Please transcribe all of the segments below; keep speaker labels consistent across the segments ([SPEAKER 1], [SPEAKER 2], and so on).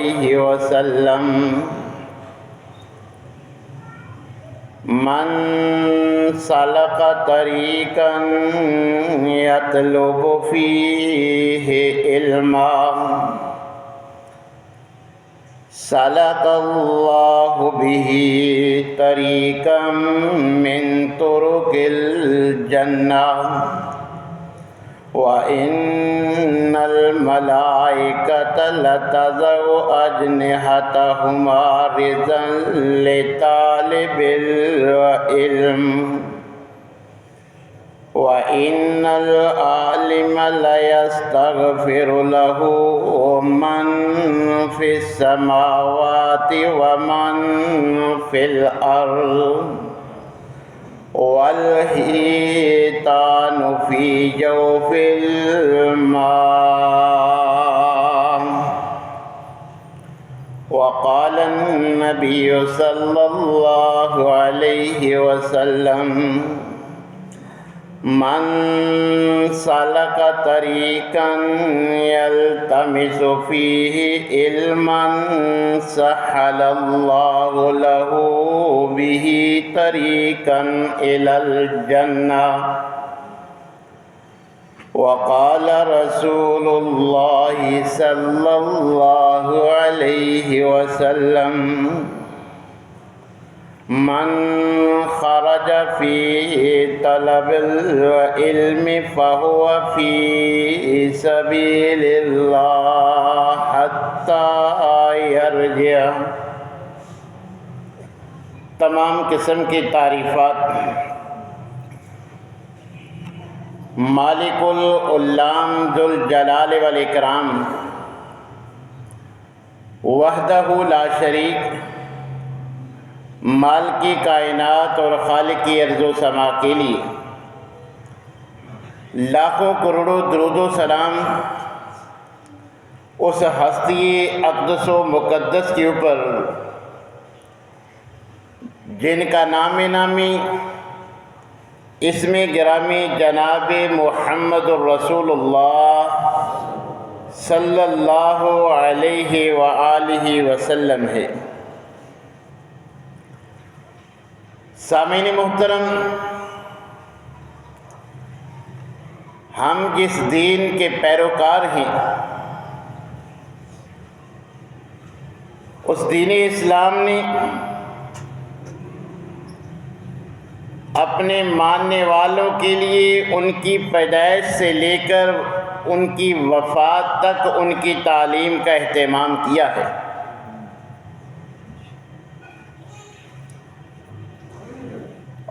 [SPEAKER 1] علیہ وسلم من سلک طریقا یطلب فیہ علما سلک اللہ بہ طریقا من طرق الجنہ وَإِنَّ الْمَلَائِكَةَ لَتَضَعُ أَجْنِحَتَهُمَا رِضًا لِطَالِبِ الْعِلْمِ وَإِنَّ الْعَالِمَ لَيَسْتَغْفِرُ لَهُ مَنْ فِي السَّمَاوَاتِ وَمَنْ فِي الْأَرْضِ والحیتان فی جوف الماء وقال النبی صلی اللہ علیہ وسلم من سلک طریقا یلتمس فیہ علما سہل اللہ لہ بہ طریقا الی الجنہ وقال رسول اللہ صلی اللہ علیہ وسلم من خرج فی طلب العلم فهو فی سبیل اللہ حتی یرجع۔ تمام قسم کی تعریفات مالک العلام ذو الجلال والاکرام وحدہ لا شریک، مالکی کائنات اور خالقی ارض و سما کے لیے لاکھوں کروڑوں درود و سلام اس ہستی اقدس و مقدس کے اوپر جن کا نام نامی اسم گرامی جناب محمد الرسول اللہ صلی اللہ علیہ وآلہ وسلم ہے۔ سامعین محترم، ہم جس دین کے پیروکار ہیں اس دین اسلام نے اپنے ماننے والوں کے لیے ان کی پیدائش سے لے کر ان کی وفات تک ان کی تعلیم کا اہتمام کیا ہے۔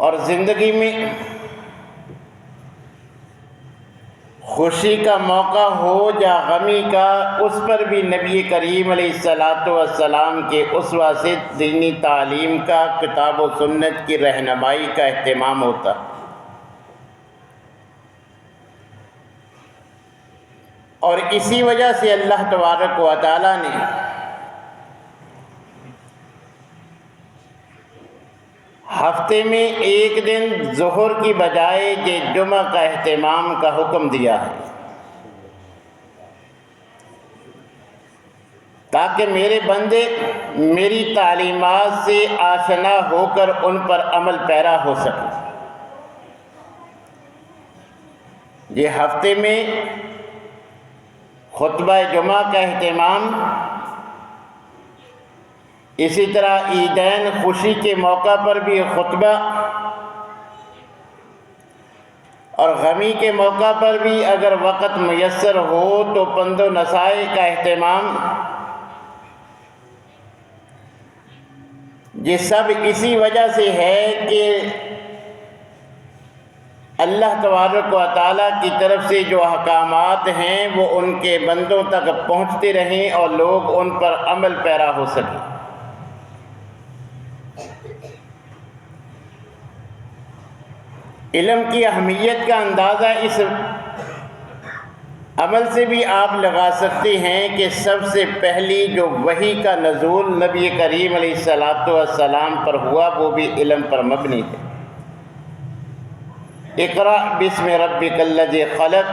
[SPEAKER 1] اور زندگی میں خوشی کا موقع ہو یا غمی کا، اس پر بھی نبی کریم علیہ السلام کے اسوہ سے دینی تعلیم کا، کتاب و سنت کی رہنمائی کا اہتمام ہوتا۔ اور اسی وجہ سے اللہ تبارک و تعالی نے ہفتے میں ایک دن ظہر کی بجائے یہ جمعہ کا اہتمام کا حکم دیا ہے، تاکہ میرے بندے میری تعلیمات سے آشنا ہو کر ان پر عمل پیرا ہو سکے۔ یہ ہفتے میں خطبہ جمعہ کا اہتمام، اسی طرح عیدین خوشی کے موقع پر بھی خطبہ، اور غمی کے موقع پر بھی اگر وقت میسر ہو تو پند و نصائح کا اہتمام، یہ سب اسی وجہ سے ہے کہ اللہ تبارک و تعالیٰ کی طرف سے جو احکامات ہیں وہ ان کے بندوں تک پہنچتے رہیں اور لوگ ان پر عمل پیرا ہو سکیں۔ علم کی اہمیت کا اندازہ اس عمل سے بھی آپ لگا سکتے ہیں کہ سب سے پہلی جو وحی کا نزول نبی کریم علیہ السلام پر ہوا وہ بھی علم پر مبنی ہے۔ اقرأ بسم ربک الذی خلق،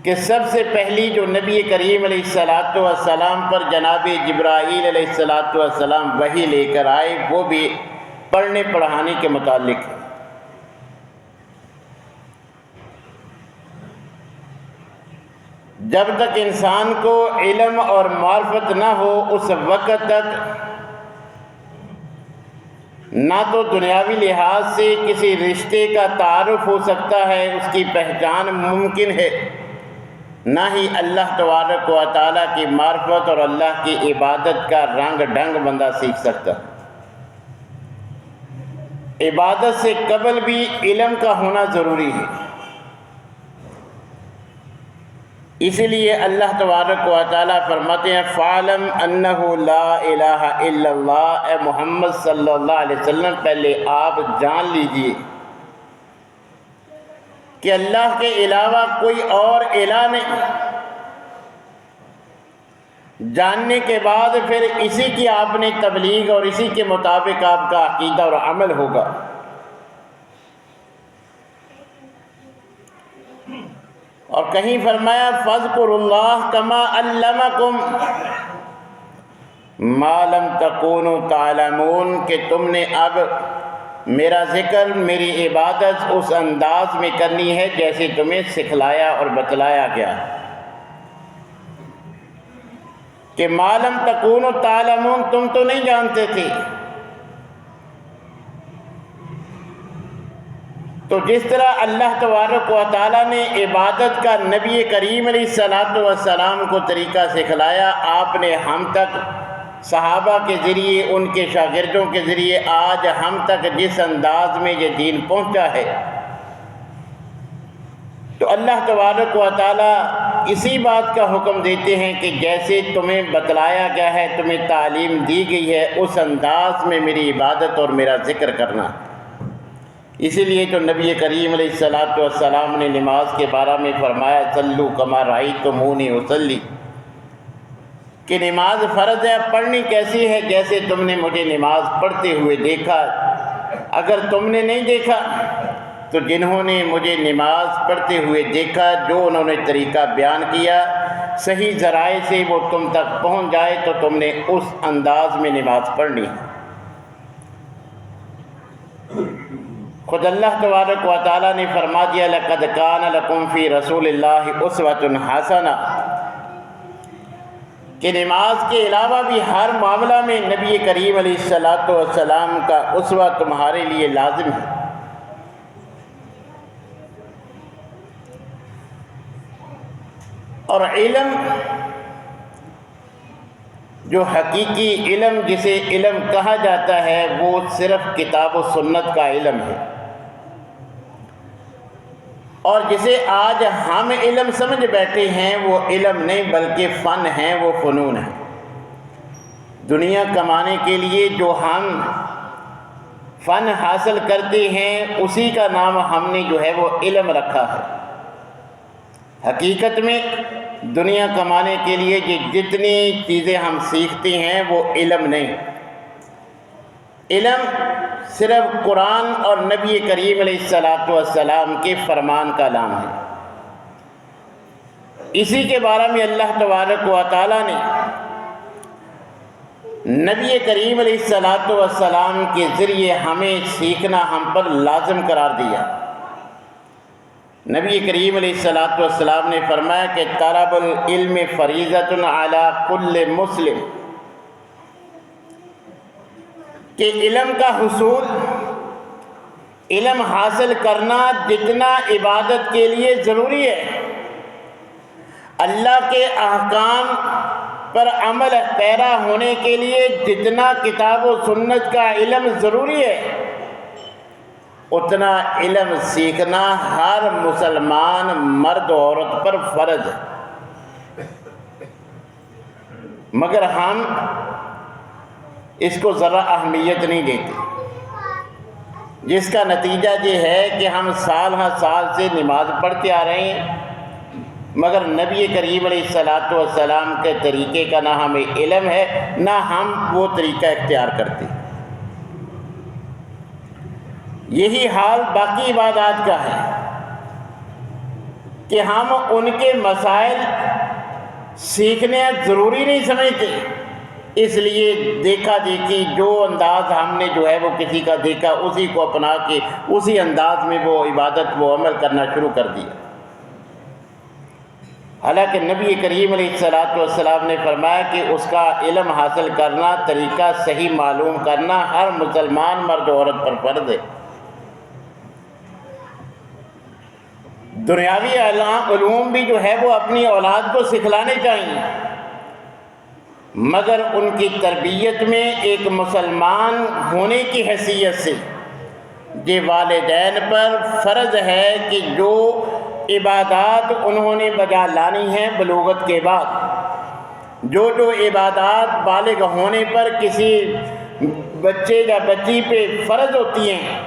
[SPEAKER 1] کہ سب سے پہلی جو نبی کریم علیہ الصلاۃ والسلام پر جناب جبرائیل علیہ الصلاۃ والسلام وحی لے کر آئے، وہ بھی پڑھنے پڑھانے کے متعلق ہے۔ جب تک انسان کو علم اور معرفت نہ ہو اس وقت تک نہ تو دنیاوی لحاظ سے کسی رشتے کا تعارف ہو سکتا ہے، اس کی پہچان ممکن ہے، نہ ہی اللہ تبارک و تعالیٰ کی معرفت اور اللہ کی عبادت کا رنگ ڈھنگ بندہ سیکھ سکتا۔ عبادت سے قبل بھی علم کا ہونا ضروری ہے۔ اسی لیے اللہ تبارک و تعالیٰ فرماتے ہیں فَعْلَمْ أَنَّهُ لَا إِلَٰهَ إِلَّا اللَّهُ، اے محمد صلی اللہ علیہ وسلم پہلے آپ جان لیجئے کہ اللہ کے علاوہ کوئی اور الہ نہیں۔ جاننے کے بعد پھر اسی کی آپ نے تبلیغ اور اسی کے مطابق آپ کا عقیدہ اور عمل ہوگا۔ اور کہیں فرمایا فَاذْكُرُوا اللَّهَ كَمَا عَلَّمَكُمْ مَا لَمْ تَكُونُوا تَعْلَمُونَ، کہ تم نے اب میرا ذکر، میری عبادت اس انداز میں کرنی ہے جیسے تمہیں سکھلایا اور بتلایا گیا، کہ مَا لَمْ تَكُونُوا تَعْلَمُونَ، تم تو نہیں جانتے تھے۔ تو جس طرح اللہ تبارک و تعالیٰ نے عبادت کا نبی کریم علیہ الصلاۃ والسلام کو طریقہ سکھلایا، آپ نے ہم تک صحابہ کے ذریعے، ان کے شاگردوں کے ذریعے آج ہم تک جس انداز میں یہ دین پہنچا ہے، تو اللہ تبارک و تعالیٰ اسی بات کا حکم دیتے ہیں کہ جیسے تمہیں بتلایا گیا ہے، تمہیں تعلیم دی گئی ہے، اس انداز میں میری عبادت اور میرا ذکر کرنا۔ اسی لیے تو نبی کریم علیہ الصلاۃ والسلام نے نماز کے بارے میں فرمایا صلو کما رأیتمونی اصلی، کہ نماز فرض ہے، پڑھنی کیسی ہے؟ جیسے تم نے مجھے نماز پڑھتے ہوئے دیکھا۔ اگر تم نے نہیں دیکھا تو جنہوں نے مجھے نماز پڑھتے ہوئے دیکھا، جو انہوں نے طریقہ بیان کیا صحیح ذرائع سے وہ تم تک پہنچ جائے تو تم نے اس انداز میں نماز پڑھنی۔ خود اللہ تبارک و تعالیٰ نے فرما دیا لَقَدْ كَانَ لَكُمْ فِي رَسُولِ اللَّهِ أُسْوَةٌ حَسَنَةٌ، کہ نماز کے علاوہ بھی ہر معاملہ میں نبی کریم علیہ الصلاۃ والسلام کا اسوہ تمہارے لیے لازم ہے۔ اور علم، جو حقیقی علم جسے علم کہا جاتا ہے، وہ صرف کتاب و سنت کا علم ہے، اور جسے آج ہم علم سمجھ بیٹھے ہیں وہ علم نہیں بلکہ فن ہیں، وہ فنون ہیں۔ دنیا کمانے کے لیے جو ہم فن حاصل کرتے ہیں اسی کا نام ہم نے جو ہے وہ علم رکھا ہے۔ حقیقت میں دنیا کمانے کے لیے جتنی چیزیں ہم سیکھتے ہیں وہ علم نہیں، علم صرف قرآن اور نبی کریم علیہ الصلاۃ والسلام کے فرمان کا نام ہے۔ اسی کے بارے میں اللہ تبارک و تعالیٰ نے نبی کریم علیہ الصلاۃ والسلام کے ذریعے ہمیں سیکھنا ہم پر لازم قرار دیا۔ نبی کریم علیہ الصلاۃ والسلام نے فرمایا کہ طلب العلم فریضۃ علی کل مسلم، کہ علم کا حصول، علم حاصل کرنا جتنا عبادت کے لیے ضروری ہے، اللہ کے احکام پر عمل پیرا ہونے کے لیے جتنا کتاب و سنت کا علم ضروری ہے، اتنا علم سیکھنا ہر مسلمان مرد و عورت پر فرض ہے۔ مگر ہم اس کو ذرا اہمیت نہیں دیتے، جس کا نتیجہ یہ ہے کہ ہم سال ہر سال سے نماز پڑھتے آ رہے ہیں، مگر نبی کریم علیہ الصلاۃ والسلام کے طریقے کا نہ ہمیں علم ہے نہ ہم وہ طریقہ اختیار کرتے۔ یہی حال باقی عبادات کا ہے کہ ہم ان کے مسائل سیکھنے ضروری نہیں سمجھتے، اس لیے دیکھا دیکھی جو انداز ہم نے جو ہے وہ کسی کا دیکھا اسی کو اپنا کے اسی انداز میں وہ عبادت وہ عمل کرنا شروع کر دیا۔ حالانکہ نبی کریم علیہ الصلاۃ والسلام نے فرمایا کہ اس کا علم حاصل کرنا، طریقہ صحیح معلوم کرنا ہر مسلمان مرد و عورت پر فرض ہے۔ دنیاوی علوم بھی جو ہے وہ اپنی اولاد کو سکھلانے چاہیے، مگر ان کی تربیت میں ایک مسلمان ہونے کی حیثیت سے یہ والدین پر فرض ہے کہ جو عبادات انہوں نے بجا لانی ہیں بلوغت کے بعد، جو عبادات بالغ ہونے پر کسی بچے یا بچی پہ فرض ہوتی ہیں،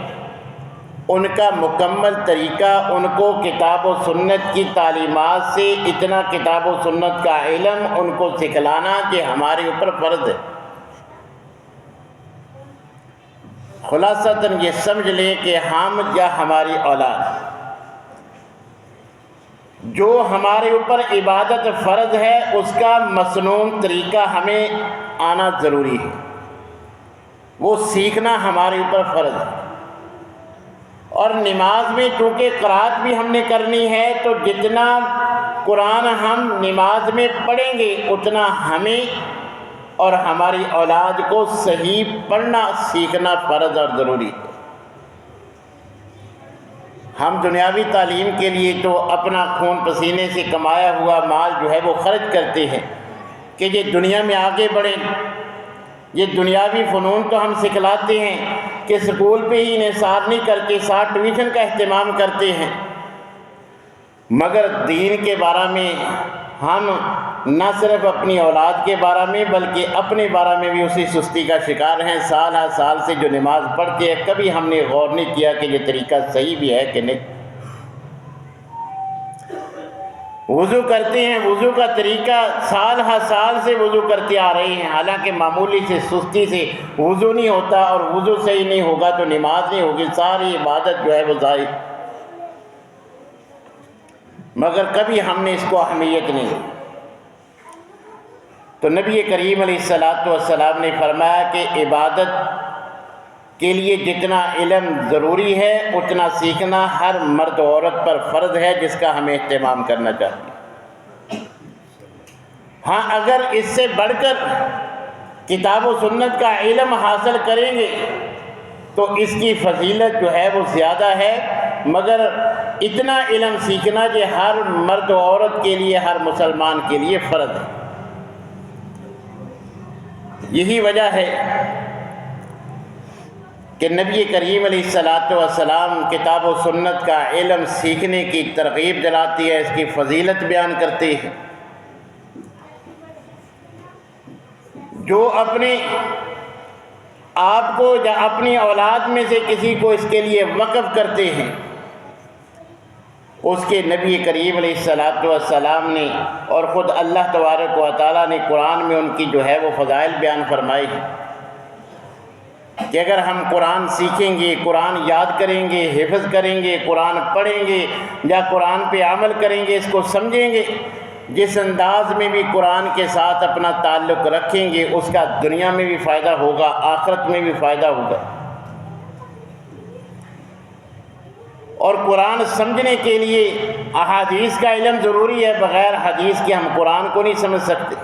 [SPEAKER 1] ان کا مکمل طریقہ ان کو کتاب و سنت کی تعلیمات سے اتنا کتاب و سنت کا علم ان کو سکھلانا کہ ہمارے اوپر فرض ہے۔ خلاصتاً یہ سمجھ لیں کہ ہم یا ہماری اولاد جو ہمارے اوپر عبادت فرض ہے اس کا مسنون طریقہ ہمیں آنا ضروری ہے، وہ سیکھنا ہمارے اوپر فرض ہے۔ اور نماز میں چونکہ قرات بھی ہم نے کرنی ہے تو جتنا قرآن ہم نماز میں پڑھیں گے اتنا ہمیں اور ہماری اولاد کو صحیح پڑھنا سیکھنا فرض اور ضروری ہے۔ ہم دنیاوی تعلیم کے لیے تو اپنا خون پسینے سے کمایا ہوا مال جو ہے وہ خرچ کرتے ہیں کہ یہ دنیا میں آگے بڑھیں، یہ دنیاوی فنون تو ہم سکھلاتے ہیں کہ اسکول پہ ہی انہیں سارنی کر کے 60 ٹیوشن کا اہتمام کرتے ہیں، مگر دین کے بارے میں ہم نہ صرف اپنی اولاد کے بارے میں بلکہ اپنے بارے میں بھی اسی سستی کا شکار ہیں۔ سال ہر سال سے جو نماز پڑھتے ہیں کبھی ہم نے غور نہیں کیا کہ یہ طریقہ صحیح بھی ہے کہ نہیں۔ وضو کرتے ہیں، وضو کا طریقہ سال ہر سال سے وضو کرتے آ رہے ہیں، حالانکہ معمولی سے سستی سے وضو نہیں ہوتا، اور وضو صحیح نہیں ہوگا تو نماز نہیں ہوگی، ساری عبادت جو ہے وہ ضائع۔ مگر کبھی ہم نے اس کو اہمیت نہیں دی۔ تو نبی کریم علیہ الصلاۃ والسلام نے فرمایا کہ عبادت کے لیے جتنا علم ضروری ہے اتنا سیکھنا ہر مرد و عورت پر فرض ہے، جس کا ہمیں اہتمام کرنا چاہیے۔ ہاں اگر اس سے بڑھ کر کتاب و سنت کا علم حاصل کریں گے تو اس کی فضیلت جو ہے وہ زیادہ ہے، مگر اتنا علم سیکھنا کہ ہر مرد و عورت کے لیے، ہر مسلمان کے لیے فرض ہے۔ یہی وجہ ہے کہ نبی کریم علیہ الصلاۃ والسلام کتاب و سنت کا علم سیکھنے کی ترغیب دلاتی ہے، اس کی فضیلت بیان کرتے ہیں۔ جو اپنے آپ کو یا اپنی اولاد میں سے کسی کو اس کے لیے وقف کرتے ہیں، اس کے نبی کریم علیہ الصلاۃ والسلام نے اور خود اللہ تبارک و تعالیٰ نے قرآن میں ان کی جو ہے وہ فضائل بیان فرمائی ہے کہ اگر ہم قرآن سیکھیں گے، قرآن یاد کریں گے، حفظ کریں گے، قرآن پڑھیں گے یا قرآن پہ عمل کریں گے، اس کو سمجھیں گے، جس انداز میں بھی قرآن کے ساتھ اپنا تعلق رکھیں گے اس کا دنیا میں بھی فائدہ ہوگا، آخرت میں بھی فائدہ ہوگا۔ اور قرآن سمجھنے کے لیے احادیث کا علم ضروری ہے، بغیر حدیث کے ہم قرآن کو نہیں سمجھ سکتے۔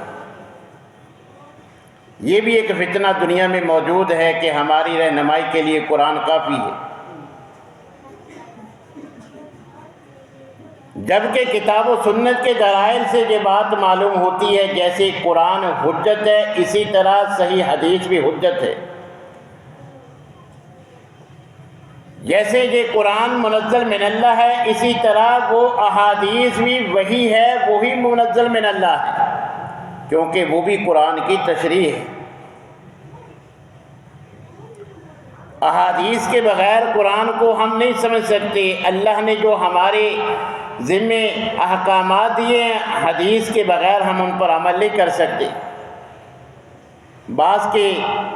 [SPEAKER 1] یہ بھی ایک فتنہ دنیا میں موجود ہے کہ ہماری رہنمائی کے لیے قرآن کافی ہے، جبکہ کتاب و سنت کے دلائل سے یہ بات معلوم ہوتی ہے جیسے قرآن حجت ہے اسی طرح صحیح حدیث بھی حجت ہے۔ جیسے یہ قرآن منزل من اللہ ہے اسی طرح وہ احادیث بھی وہی ہے، وہی منزل من اللہ ہے، کیونکہ وہ بھی قرآن کی تشریح ہے۔ احادیث کے بغیر قرآن کو ہم نہیں سمجھ سکتے۔ اللہ نے جو ہمارے ذمے احکامات دیے ہیں، حدیث کے بغیر ہم ان پر عمل نہیں کر سکتے۔ بعض کے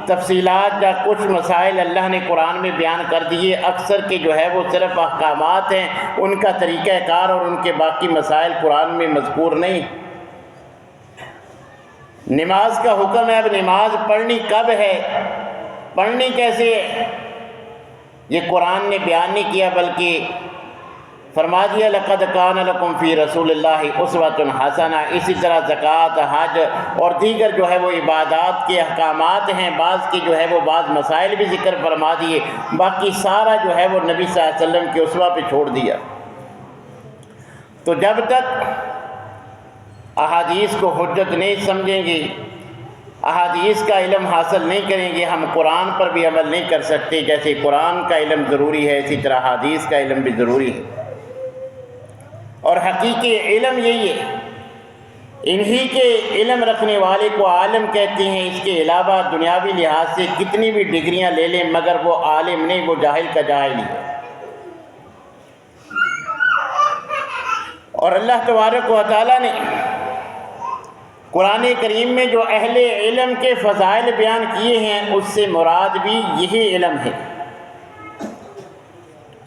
[SPEAKER 1] تفصیلات یا کچھ مسائل اللہ نے قرآن میں بیان کر دیے، اکثر کے جو ہے وہ صرف احکامات ہیں، ان کا طریقہ کار اور ان کے باقی مسائل قرآن میں مذکور نہیں۔ نماز کا حکم ہے، اب نماز پڑھنی کب ہے، پڑھنی کیسے ہے، یہ قرآن نے بیان نہیں کیا، بلکہ فرما دیا لقد کان لکم فی رسول اللہ اسوۃ حسنہ۔ اسی طرح زکوٰۃ، حج اور دیگر جو ہے وہ عبادات کے احکامات ہیں، بعض کی جو ہے وہ بعض مسائل بھی ذکر فرما دیے، باقی سارا جو ہے وہ نبی صلی اللہ علیہ وسلم کی اسوہ پہ چھوڑ دیا۔ تو جب تک احادیث کو حجت نہیں سمجھیں گے، احادیث کا علم حاصل نہیں کریں گے، ہم قرآن پر بھی عمل نہیں کر سکتے۔ جیسے قرآن کا علم ضروری ہے، اسی طرح حدیث کا علم بھی ضروری ہے، اور حقیقی علم یہی ہے۔ انہی کے علم رکھنے والے کو عالم کہتے ہیں۔ اس کے علاوہ دنیاوی لحاظ سے کتنی بھی ڈگریاں لے لیں مگر وہ عالم نہیں، وہ جاہل کا جاہل ہی ہے۔ اور اللہ تبارک و تعالیٰ نے قرآن کریم میں جو اہل علم کے فضائل بیان کیے ہیں، اس سے مراد بھی یہی علم ہے۔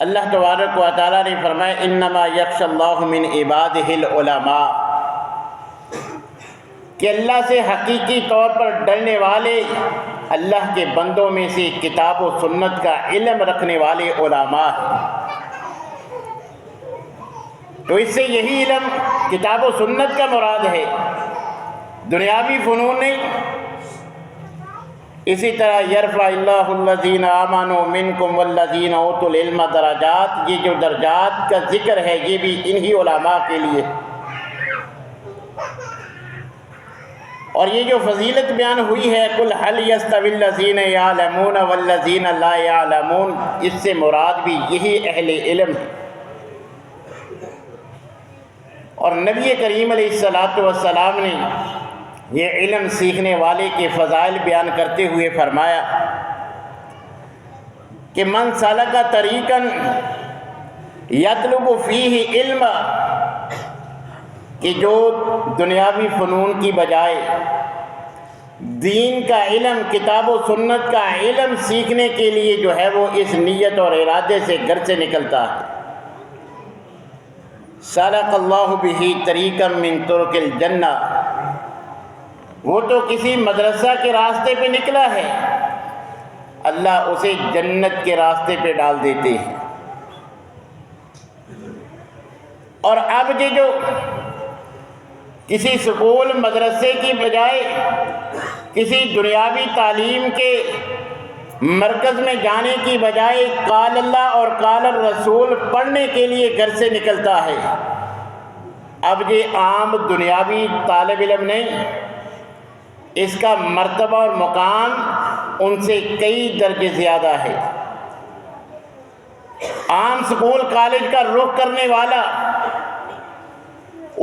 [SPEAKER 1] اللہ تبارک و تعالیٰ نے فرمایا انما یخشی اللہ من عبادہ العلماء، کہ اللہ سے حقیقی طور پر ڈرنے والے اللہ کے بندوں میں سے کتاب و سنت کا علم رکھنے والے علماء ہیں۔ تو اس سے یہی علم کتاب و سنت کا مراد ہے، دنیاوی فنون نہیں۔ اسی طرح یرفع اللہ الذین آمنوا منکم والذین اوتوا العلم درجات، یہ جو درجات کا ذکر ہے یہ بھی انہی علماء کے لیے، اور یہ جو فضیلت بیان ہوئی ہے قل هل یستوی الذین یعلمون والذین لا یعلمون، اس سے مراد بھی یہی اہل علم ہے۔ اور نبی کریم علیہ الصلاۃ والسلام نے یہ علم سیکھنے والے کے فضائل بیان کرتے ہوئے فرمایا کہ من سلک طریقا یطلب فیہ علما، کہ جو دنیاوی فنون کی بجائے دین کا علم، کتاب و سنت کا علم سیکھنے کے لیے جو ہے وہ اس نیت اور ارادے سے گھر سے نکلتا ہے، سلک اللہ بہ طریقا من طرق الجنہ، وہ تو کسی مدرسہ کے راستے پہ نکلا ہے، اللہ اسے جنت کے راستے پہ ڈال دیتے ہیں۔ اور اب یہ جو کسی سکول مدرسے کی بجائے کسی دنیاوی تعلیم کے مرکز میں جانے کی بجائے قال اللہ اور قال الرسول پڑھنے کے لیے گھر سے نکلتا ہے، اب یہ عام دنیاوی طالب علم نہیں، اس کا مرتبہ اور مقام ان سے کئی درجے زیادہ ہے۔ عام سکول کالج کا رخ کرنے والا،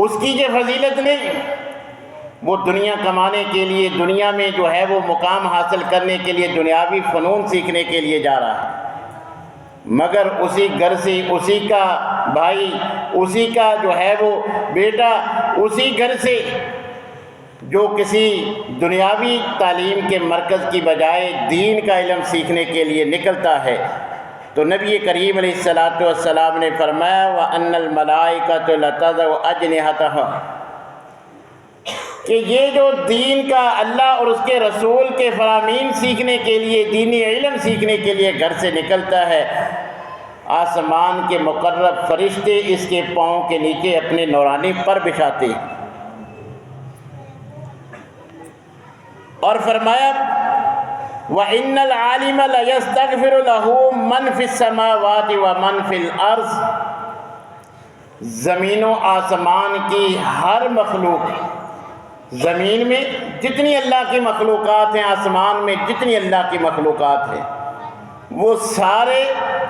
[SPEAKER 1] اس کی یہ فضیلت نہیں، وہ دنیا کمانے کے لیے، دنیا میں جو ہے وہ مقام حاصل کرنے کے لیے، دنیاوی فنون سیکھنے کے لیے جا رہا ہے، مگر اسی گھر سے اسی کا بھائی، اسی کا جو ہے وہ بیٹا، اسی گھر سے جو کسی دنیاوی تعلیم کے مرکز کی بجائے دین کا علم سیکھنے کے لیے نکلتا ہے، تو نبی کریم علیہ الصلاۃ والسلام نے فرمایا وَأَنَّ الْمَلَائِكَةَ لَتَضَعُ أَجْنِحَتَهَا، کہ یہ جو دین کا اللہ اور اس کے رسول کے فرامین سیکھنے کے لیے، دینی علم سیکھنے کے لیے گھر سے نکلتا ہے، آسمان کے مقرب فرشتے اس کے پاؤں کے نیچے اپنے نورانی پر بچھاتے ہیں۔ اور فرمایا وَإِنَّ الْعَالِمَ لَيَسْتَغْفِرُ لَهُ مَنْ فِي السَّمَاوَاتِ وَمَنْ فِي الْأَرْضِ، زمین و آسمان کی ہر مخلوق، زمین میں جتنی اللہ کی مخلوقات ہیں، آسمان میں جتنی اللہ کی مخلوقات ہیں، وہ سارے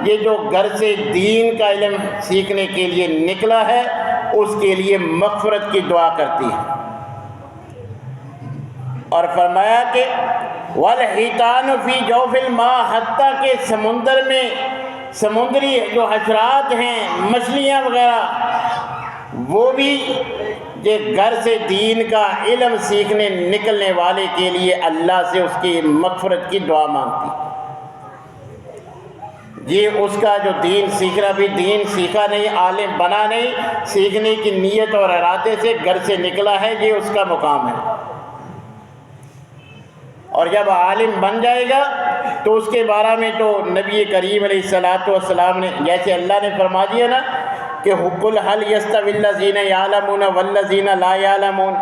[SPEAKER 1] یہ جو گھر سے دین کا علم سیکھنے کے لیے نکلا ہے اس کے لیے مغفرت کی دعا کرتی ہے۔ اور فرمایا کہ وَالْحِيتَانُ فِي جَوْفِ الْمَاءِ، حتیٰ کہ سمندر میں سمندری جو حشرات ہیں، مچھلیاں وغیرہ، وہ بھی یہ گھر سے دین کا علم سیکھنے نکلنے والے کے لیے اللہ سے اس کی مغفرت کی دعا مانگتی۔ یہ اس کا جو دین سیکھنا بھی دین سیکھا نہیں، عالم بنا نہیں، سیکھنے کی نیت اور ارادے سے گھر سے نکلا ہے، یہ اس کا مقام ہے۔ اور جب عالم بن جائے گا تو اس کے بارے میں تو نبی کریم علیہ الصلوۃ والسلام نے، جیسے اللہ نے فرما دیا نا کہ قُلْ هَلْ يَسْتَوِي الَّذِينَ يَعْلَمُونَ وَالَّذِينَ لَا يَعْلَمُونَ،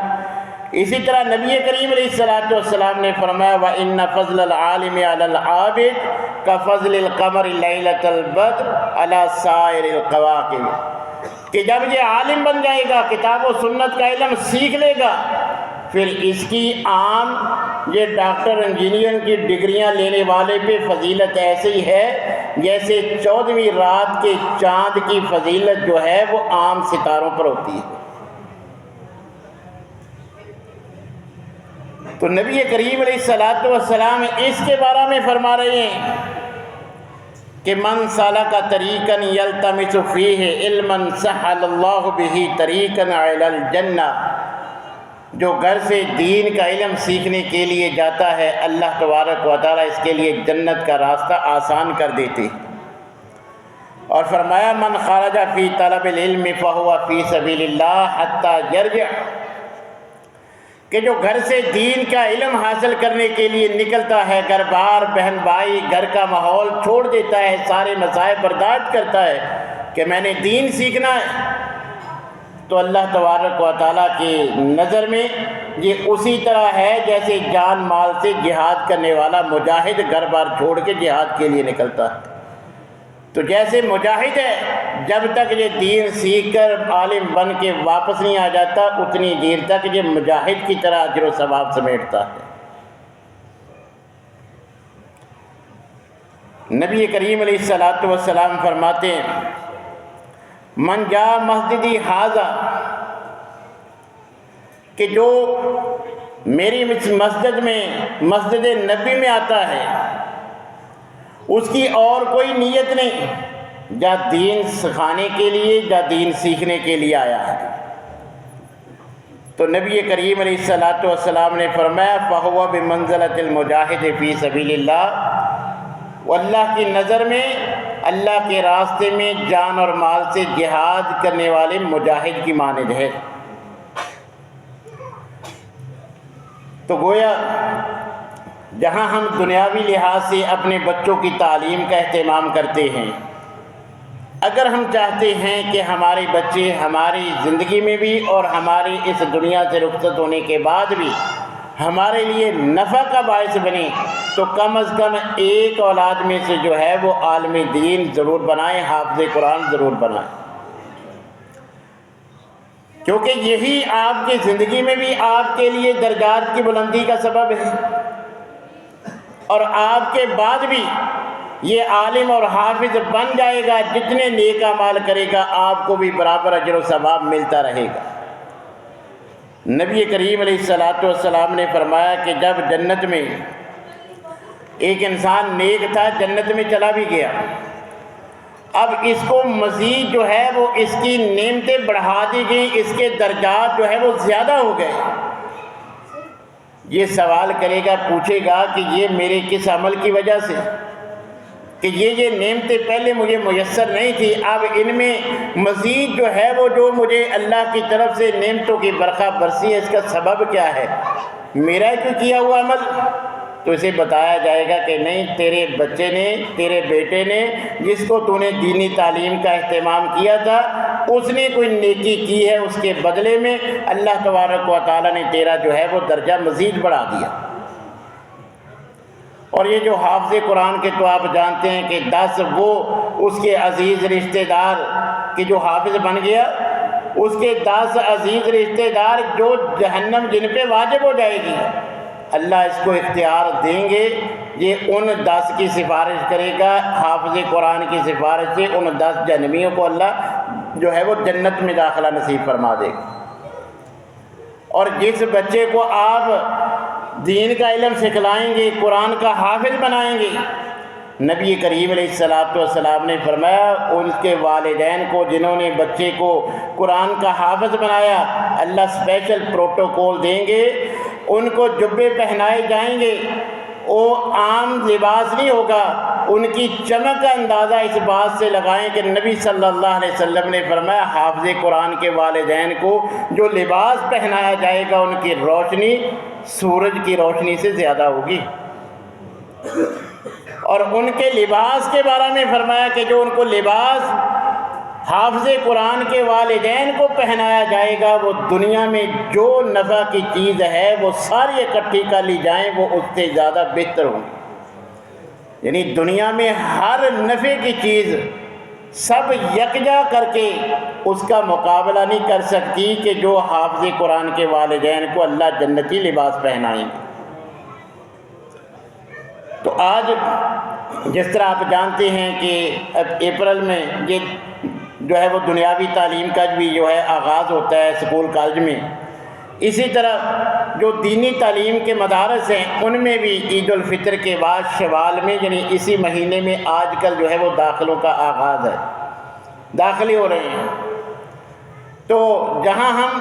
[SPEAKER 1] اسی طرح نبی کریم علیہ الصلوۃ والسلام نے فرمایا وَإِنَّ فَضْلَ الْعَالِمِ عَلَى الْعَابِدِ كَفَضْلِ الْقَمَرِ لَيْلَةَ الْبَدْرِ عَلَى سَائِرِ الْكَوَاكِبِ، کہ جب یہ عالم بن جائے گا، کتاب و سنت کا علم سیکھ لے گا، پھر اس کی عام یہ ڈاکٹر انجینئر کی ڈگریاں لینے والے پہ فضیلت ایسی ہے جیسے 14ویں رات کے چاند کی فضیلت جو ہے وہ عام ستاروں پر ہوتی ہے۔ تو نبی کریم علیہ الصلوۃ والسلام اس کے بارے میں فرما رہے ہیں کہ من سلک طریقا یلتمس فیہ علما سہل اللہ بہ طریقا الی الجنہ، جو گھر سے دین کا علم سیکھنے کے لیے جاتا ہے اللہ تبارک و تعالیٰ اس کے لیے جنت کا راستہ آسان کر دیتے۔ اور فرمایا من خرج فی طلب العلم فہو فی سبیل اللہ حتی یرجع، کہ جو گھر سے دین کا علم حاصل کرنے کے لیے نکلتا ہے، گھر بار بہن بھائی گھر کا ماحول چھوڑ دیتا ہے، سارے مسائل برداشت کرتا ہے کہ میں نے دین سیکھنا ہے، تو اللہ تبارک و تعالیٰ کی نظر میں یہ اسی طرح ہے جیسے جان مال سے جہاد کرنے والا مجاہد گھر بار چھوڑ کے جہاد کے لیے نکلتا ہے۔ تو جیسے مجاہد ہے جب تک یہ دین سیکھ کر عالم بن کے واپس نہیں آ جاتا اتنی دیر تک یہ مجاہد کی طرح اجر و ثواب سمیٹتا ہے۔ نبی کریم علیہ الصلوۃ والسلام فرماتے ہیں من جا مسجدی ھذا، کہ جو میری مسجد میں مسجد نبی میں آتا ہے اس کی اور کوئی نیت نہیں، یا دین سکھانے کے لیے یا دین سیکھنے کے لیے آیا ہے، تو نبی کریم علیہ الصلوۃ والسلام نے فرمایا فَهُوَ بِمَنزِلَةِ الْمُجَاهِدِ فِي سَبِيلِ اللَّهِ، وہ اللہ کی نظر میں اللہ کے راستے میں جان اور مال سے جہاد کرنے والے مجاہد کی مانند ہے۔ تو گویا جہاں ہم دنیاوی لحاظ سے اپنے بچوں کی تعلیم کا اہتمام کرتے ہیں، اگر ہم چاہتے ہیں کہ ہمارے بچے ہماری زندگی میں بھی اور ہماری اس دنیا سے رخصت ہونے کے بعد بھی ہمارے لیے نفع کا باعث بنے، تو کم از کم ایک اولاد میں سے جو ہے وہ عالم دین ضرور بنائیں، حافظ قرآن ضرور بنائیں، کیونکہ یہی آپ کی زندگی میں بھی آپ کے لیے درجات کی بلندی کا سبب ہے، اور آپ کے بعد بھی یہ عالم اور حافظ بن جائے گا، جتنے نیک اعمال کرے گا آپ کو بھی برابر اجر و ثواب ملتا رہے گا۔ نبی کریم علیہ الصلوۃ والسلام نے فرمایا کہ جب جنت میں ایک انسان نیک تھا جنت میں چلا بھی گیا، اب اس کو مزید جو ہے وہ اس کی نعمتیں بڑھا دی گئیں، اس کے درجات جو ہے وہ زیادہ ہو گئے، یہ سوال کرے گا پوچھے گا کہ یہ میرے کس عمل کی وجہ سے کہ یہ نعمتیں پہلے مجھے میسر نہیں تھی، اب ان میں مزید جو ہے وہ جو مجھے اللہ کی طرف سے نعمتوں کی برکھا برسی ہے، اس کا سبب کیا ہے؟ میرا کوئی کیا ہوا عمل؟ تو اسے بتایا جائے گا کہ نہیں، تیرے بچے نے، تیرے بیٹے نے جس کو تو نے دینی تعلیم کا اہتمام کیا تھا اس نے کوئی نیکی کی ہے، اس کے بدلے میں اللہ تبارک و تعالیٰ نے تیرا جو ہے وہ درجہ مزید بڑھا دیا۔ اور یہ جو حافظ قرآن کے تو آپ جانتے ہیں کہ 10 وہ اس کے عزیز رشتہ دار کہ جو حافظ بن گیا اس کے 10 عزیز رشتہ دار جو جہنم جن پہ واجب ہو جائے گی، اللہ اس کو اختیار دیں گے، یہ ان 10 کی سفارش کرے گا، حافظ قرآن کی سفارش سے ان 10 جہنمیوں کو اللہ جو ہے وہ جنت میں داخلہ نصیب فرما دے گا۔ اور جس بچے کو آپ دین کا علم سکھلائیں گے، قرآن کا حافظ بنائیں گے، نبی کریم علیہ الصلوۃ والسلام نے فرمایا ان کے والدین کو جنہوں نے بچے کو قرآن کا حافظ بنایا، اللہ اسپیشل پروٹوکول دیں گے، ان کو جبے پہنائے جائیں گے، وہ عام لباس نہیں ہوگا۔ ان کی چمک کا اندازہ اس بات سے لگائیں کہ نبی صلی اللہ علیہ وسلم نے فرمایا حافظ قرآن کے والدین کو جو لباس پہنایا جائے گا ان کی روشنی سورج کی روشنی سے زیادہ ہوگی۔ اور ان کے لباس کے بارے میں فرمایا کہ جو ان کو لباس حافظ قرآن کے والدین کو پہنایا جائے گا وہ دنیا میں جو نفع کی چیز ہے وہ ساری اکٹھی کر لی جائیں وہ اس سے زیادہ بہتر ہوگی۔ یعنی دنیا میں ہر نفع کی چیز سب یکجا کر کے اس کا مقابلہ نہیں کر سکتی کہ جو حافظ قرآن کے والدین کو اللہ جنتی لباس پہنائیں گے۔ تو آج جس طرح آپ جانتے ہیں کہ اپریل میں یہ جو ہے وہ دنیاوی تعلیم کا بھی جو ہے آغاز ہوتا ہے اسکول کالج میں، اسی طرح جو دینی تعلیم کے مدارس ہیں ان میں بھی عید الفطر کے بعد شوال میں یعنی اسی مہینے میں آج کل جو ہے وہ داخلوں کا آغاز ہے، داخلے ہو رہے ہیں۔ تو جہاں ہم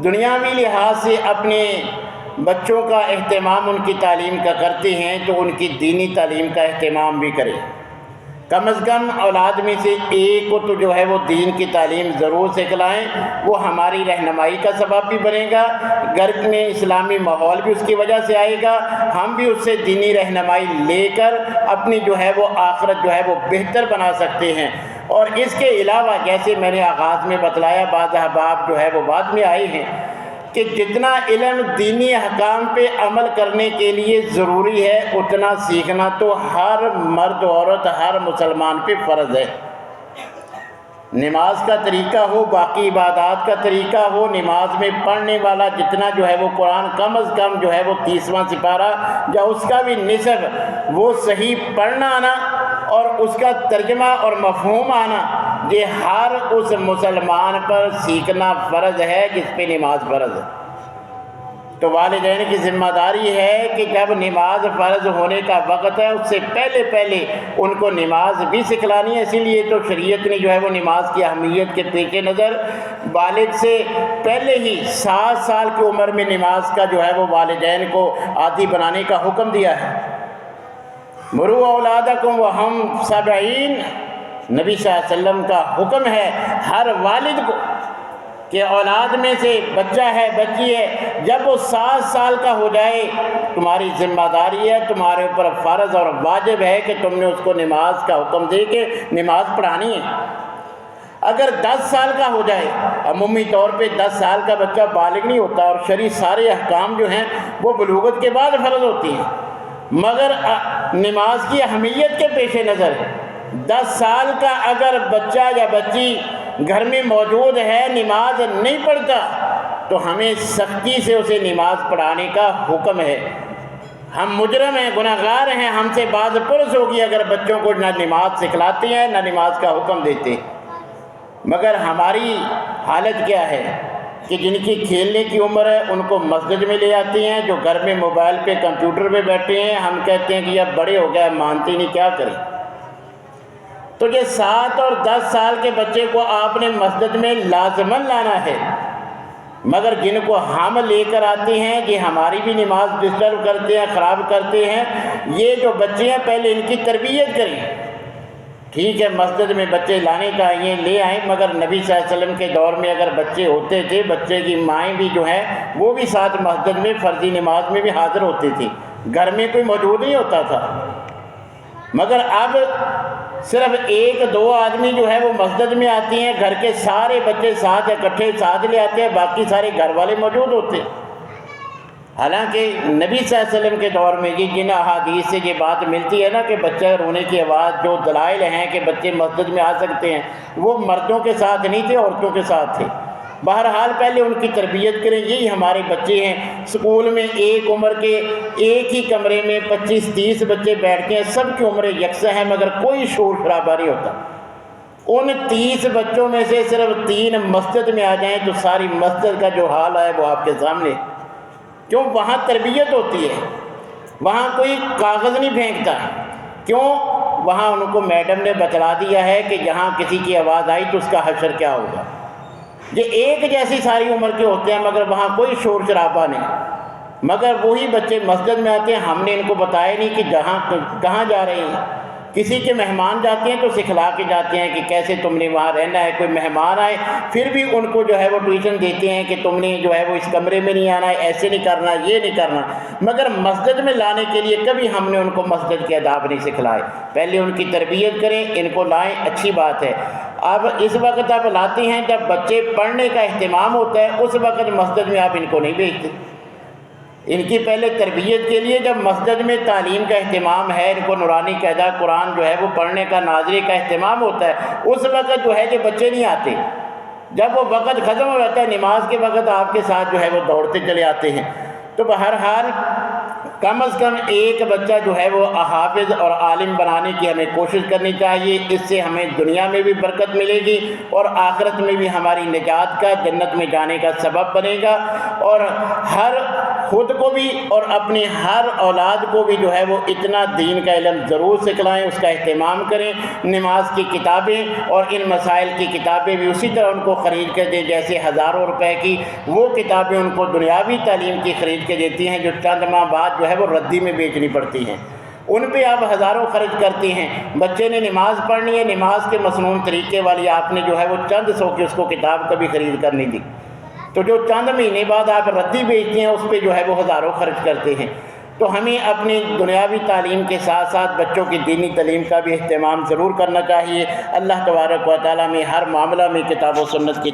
[SPEAKER 1] دنیاوی لحاظ سے اپنے بچوں کا اہتمام ان کی تعلیم کا کرتے ہیں تو ان کی دینی تعلیم کا اہتمام بھی کریں۔ کم از کم اولاد میں سے ایک کو تو جو ہے وہ دین کی تعلیم ضرور سکھلائیں، وہ ہماری رہنمائی کا سبب بھی بنے گا، گھر میں اسلامی ماحول بھی اس کی وجہ سے آئے گا، ہم بھی اس سے دینی رہنمائی لے کر اپنی جو ہے وہ آخرت جو ہے وہ بہتر بنا سکتے ہیں۔ اور اس کے علاوہ جیسے میں نے آغاز میں بتلایا بعض احباب جو ہے وہ بعد میں آئے ہیں کہ جتنا علم دینی احکام پہ عمل کرنے کے لیے ضروری ہے اتنا سیکھنا تو ہر مرد عورت ہر مسلمان پہ فرض ہے۔ نماز کا طریقہ ہو، باقی عبادات کا طریقہ ہو، نماز میں پڑھنے والا جتنا جو ہے وہ قرآن کم از کم جو ہے وہ 30واں سپارہ یا اس کا بھی نصف وہ صحیح پڑھنا آنا اور اس کا ترجمہ اور مفہوم آنا، یہ ہر اس مسلمان پر سیکھنا فرض ہے جس پہ نماز فرض ہے۔ تو والدین کی ذمہ داری ہے کہ جب نماز فرض ہونے کا وقت ہے اس سے پہلے ان کو نماز بھی سکھلانی ہے۔ اسی لیے تو شریعت نے جو ہے وہ نماز کی اہمیت کے پیش نظر بالغ سے پہلے ہی 7 سال کی عمر میں نماز کا جو ہے وہ والدین کو عادی بنانے کا حکم دیا ہے۔ مروا اولادکم وہم 70، نبی صلی اللہ علیہ وسلم کا حکم ہے ہر والد کو کہ اولاد میں سے بچہ ہے بچی ہے جب وہ 7 سال کا ہو جائے تمہاری ذمہ داری ہے، تمہارے اوپر فرض اور واجب ہے کہ تم نے اس کو نماز کا حکم دے کے نماز پڑھانی ہے۔ اگر 10 سال کا ہو جائے، عمومی طور پہ 10 سال کا بچہ بالغ نہیں ہوتا اور شرعی سارے احکام جو ہیں وہ بلوغت کے بعد فرض ہوتی ہیں، مگر نماز کی اہمیت کے پیش نظر 10 سال کا اگر بچہ یا بچی گھر میں موجود ہے نماز نہیں پڑھتا تو ہمیں سختی سے اسے نماز پڑھانے کا حکم ہے۔ ہم مجرم ہیں، گناہ گار ہیں، ہم سے باز پرس ہوگی اگر بچوں کو نہ نماز سکھلاتے ہیں نہ نماز کا حکم دیتے۔ مگر ہماری حالت کیا ہے کہ جن کی کھیلنے کی عمر ہے ان کو مسجد میں لے آتے ہیں، جو گھر میں موبائل پہ کمپیوٹر پہ بیٹھے ہیں ہم کہتے ہیں کہ اب بڑے ہو گئے مانتے نہیں، کیا کریں۔ تو یہ 7 اور 10 سال کے بچے کو آپ نے مسجد میں لازماً لانا ہے، مگر جن کو ہم لے کر آتے ہیں یہ ہماری بھی نماز ڈسٹرب کرتے ہیں، خراب کرتے ہیں۔ یہ جو بچے ہیں پہلے ان کی تربیت کریں۔ ٹھیک ہے مسجد میں بچے لانے کا یہ لے آئیں، مگر نبی صلی اللہ علیہ وسلم کے دور میں اگر بچے ہوتے تھے بچے کی مائیں بھی جو ہیں وہ بھی ساتھ مسجد میں فرضی نماز میں بھی حاضر ہوتی تھی، گھر میں کوئی موجود نہیں ہوتا تھا۔ مگر اب صرف 1-2 آدمی جو ہے وہ مسجد میں آتی ہیں، گھر کے سارے بچے ساتھ اکٹھے ساتھ لے آتے ہیں، باقی سارے گھر والے موجود ہوتے ہیں۔ حالانکہ نبی صلی اللہ علیہ وسلم کے دور میں جن احادیث سے یہ بات ملتی ہے نا کہ بچہ رونے کی آواز، جو دلائل ہیں کہ بچے مسجد میں آ سکتے ہیں وہ مردوں کے ساتھ نہیں تھے، عورتوں کے ساتھ تھے۔ بہرحال پہلے ان کی تربیت کریں، یہی ہمارے بچے ہیں۔ اسکول میں ایک عمر کے ایک ہی کمرے میں 25-30 بچے بیٹھتے ہیں، سب کی عمریں یکساں ہیں مگر کوئی شور شرابہ نہیں ہوتا۔ ان 30 بچوں میں سے صرف 3 مسجد میں آ جائیں تو ساری مسجد کا جو حال ہے وہ آپ کے سامنے، کیوں وہاں تربیت ہوتی ہے، وہاں کوئی کاغذ نہیں پھینکتا، کیوں؟ وہاں ان کو میڈم نے بتلا دیا ہے کہ جہاں کسی کی آواز آئی تو اس کا حشر کیا ہوگا۔ یہ ایک جیسی ساری عمر کے ہوتے ہیں مگر وہاں کوئی شور شرابہ نہیں، مگر وہی بچے مسجد میں آتے ہیں، ہم نے ان کو بتایا نہیں کہ کہاں جا رہے ہیں۔ کسی کے مہمان جاتے ہیں تو سکھلا کے جاتے ہیں کہ کیسے تم نے وہاں رہنا ہے، کوئی مہمان آئے پھر بھی ان کو جو ہے وہ ٹیوشن دیتے ہیں کہ تم نے جو ہے وہ اس کمرے میں نہیں آنا ہے، ایسے نہیں کرنا، یہ نہیں کرنا، مگر مسجد میں لانے کے لیے کبھی ہم نے ان کو مسجد کے آداب نہیں سکھلائے۔ پہلے ان کی تربیت کریں، ان کو لائیں، اچھی بات ہے۔ اب اس وقت آپ لاتے ہیں جب بچے پڑھنے کا اہتمام ہوتا ہے، اس وقت مسجد میں آپ ان کو نہیں بھیجتے۔ ان کی پہلے تربیت کے لیے جب مسجد میں تعلیم کا اہتمام ہے، ان کو نورانی قاعدہ قرآن جو ہے وہ پڑھنے کا، ناظری کا اہتمام ہوتا ہے، اس وقت جو ہے کہ بچے نہیں آتے۔ جب وہ وقت ختم ہو جاتا ہے نماز کے وقت، آپ کے ساتھ جو ہے وہ دوڑتے چلے آتے ہیں۔ تو بہرحال کم از کم ایک بچہ جو ہے وہ حافظ اور عالم بنانے کی ہمیں کوشش کرنی چاہیے۔ اس سے ہمیں دنیا میں بھی برکت ملے گی اور آخرت میں بھی ہماری نجات کا، جنت میں جانے کا سبب بنے گا، اور ہر خود کو بھی اور اپنی ہر اولاد کو بھی جو ہے وہ اتنا دین کا علم ضرور سکھلائیں، اس کا اہتمام کریں۔ نماز کی کتابیں اور ان مسائل کی کتابیں بھی اسی طرح ان کو خرید کے دیں جیسے ہزاروں روپے کی وہ کتابیں ان کو دنیاوی تعلیم کی خرید کے دیتی ہیں جو چند ماہ بعد جو ہے وہ ردی میں بیچنی پڑتی ہیں، ان پہ آپ ہزاروں خرچ کرتے ہیں۔ بچے نے نماز پڑھنی ہے، نماز کے مسنون طریقے والی آپ نے جو ہے وہ چند سو کی اس کو کتاب کبھی خرید کر نہیں دی، تو جو چند مہینے بعد آپ ردی بیچتے ہیں اس پہ جو ہے وہ ہزاروں خرچ کرتے ہیں۔ تو ہمیں اپنی دنیاوی تعلیم کے ساتھ ساتھ بچوں کی دینی تعلیم کا بھی اہتمام ضرور کرنا چاہیے۔ اللہ تبارک و تعالیٰ میں ہر معاملہ میں کتاب و سنت کی